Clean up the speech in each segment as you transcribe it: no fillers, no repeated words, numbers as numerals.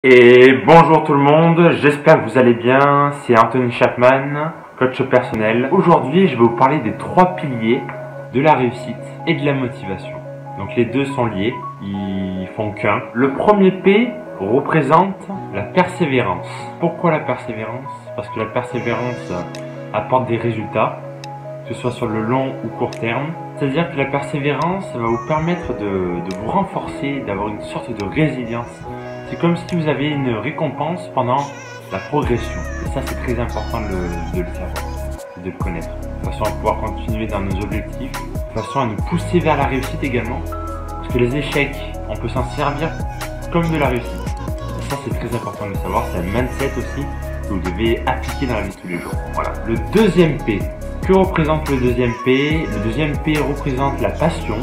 Et bonjour tout le monde, j'espère que vous allez bien, c'est Anthony Chapman, coach personnel. Aujourd'hui, je vais vous parler des 3 piliers de la réussite et de la motivation. Donc les deux sont liés, ils font qu'un. Le premier P représente la persévérance. Pourquoi la persévérance? Parce que la persévérance apporte des résultats, que ce soit sur le long ou court terme. C'est-à-dire que la persévérance va vous permettre de vous renforcer, d'avoir une sorte de résilience. C'est comme si vous avez une récompense pendant la progression. Et ça, c'est très important de le savoir, de le connaître. De façon à pouvoir continuer dans nos objectifs, de façon à nous pousser vers la réussite également. Parce que les échecs, on peut s'en servir comme de la réussite. Et ça, c'est très important de le savoir. C'est un mindset aussi que vous devez appliquer dans la vie de tous les jours. Voilà. Le deuxième P. Que représente le deuxième P? Le deuxième P représente la passion.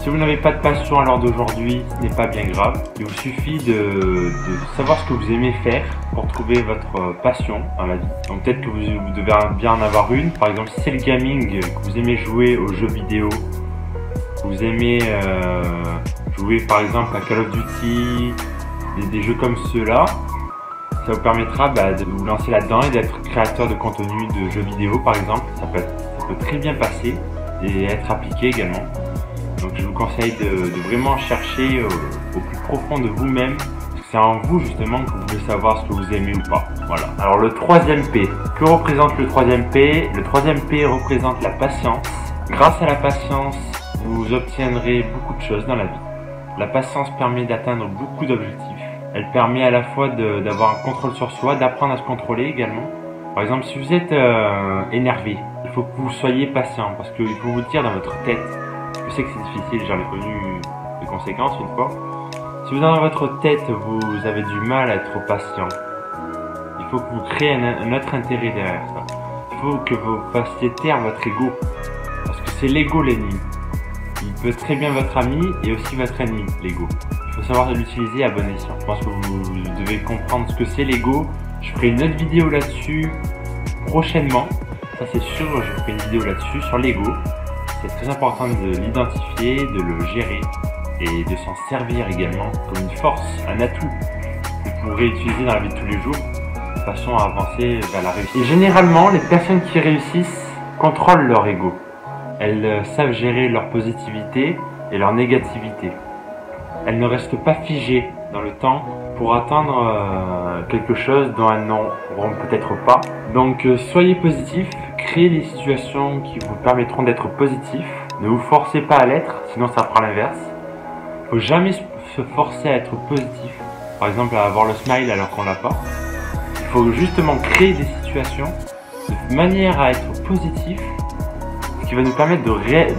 Si vous n'avez pas de passion à l'heure d'aujourd'hui, ce n'est pas bien grave. Il vous suffit de savoir ce que vous aimez faire pour trouver votre passion dans la vie. Donc peut-être que vous devez bien en avoir une. Par exemple, si c'est le gaming, que vous aimez jouer aux jeux vidéo, que vous aimez jouer par exemple à Call of Duty, des jeux comme ceux-là, ça vous permettra de vous lancer là-dedans et d'être créateur de contenu de jeux vidéo par exemple. Ça peut très bien passer et être appliqué également. Donc je vous conseille de vraiment chercher au plus profond de vous-même, parce que c'est en vous justement que vous pouvez savoir ce que vous aimez ou pas. Voilà. Alors le troisième P, que représente le troisième P? Le troisième P représente la patience. Grâce à la patience, vous obtiendrez beaucoup de choses dans la vie. La patience permet d'atteindre beaucoup d'objectifs. Elle permet à la fois d'avoir un contrôle sur soi, d'apprendre à se contrôler également. Par exemple, si vous êtes énervé, il faut que vous soyez patient, parce qu'il faut vous dire dans votre tête. Je sais que c'est difficile, j'en ai connu des conséquences une fois. Si vous dans votre tête, vous avez du mal à être patient, il faut que vous créez un autre intérêt derrière ça. Il faut que vous fassiez taire votre ego, parce que c'est l'ego l'ennemi. Il peut être très bien votre ami et aussi votre ennemi, l'ego. Il faut savoir l'utiliser à bon escient. Je pense que vous devez comprendre ce que c'est l'ego. Je ferai une autre vidéo là-dessus prochainement. Ça c'est sûr, je ferai une vidéo là-dessus sur l'ego. C'est très important de l'identifier, de le gérer et de s'en servir également comme une force, un atout que vous pourrez utiliser dans la vie de tous les jours de façon à avancer vers la réussite. Et généralement, les personnes qui réussissent contrôlent leur ego. Elles savent gérer leur positivité et leur négativité. Elles ne restent pas figées dans le temps pour atteindre quelque chose dont elles n'auront peut-être pas. Donc soyez positif, créez des situations qui vous permettront d'être positif. Ne vous forcez pas à l'être, sinon ça prend l'inverse. Il ne faut jamais se forcer à être positif. Par exemple, à avoir le smile alors qu'on l'a pas. Il faut justement créer des situations de manière à être positif, ce qui va nous permettre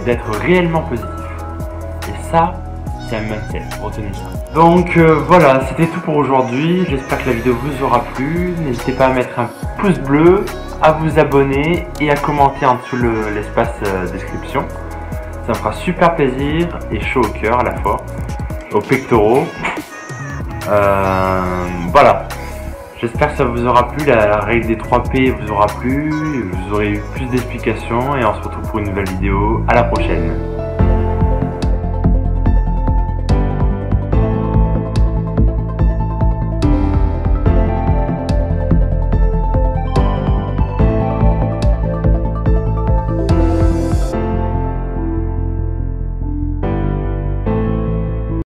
d'être réellement positif. Et ça, c'est un mindset, retenez ça. Donc voilà, c'était tout pour aujourd'hui. J'espère que la vidéo vous aura plu. N'hésitez pas à mettre un pouce bleu, à vous abonner et à commenter en dessous l'espace description. Ça me fera super plaisir et chaud au cœur à la fois, aux pectoraux. Voilà, j'espère que ça vous aura plu, la règle des 3 P vous aura plu, vous aurez eu plus d'explications et on se retrouve pour une nouvelle vidéo. À la prochaine.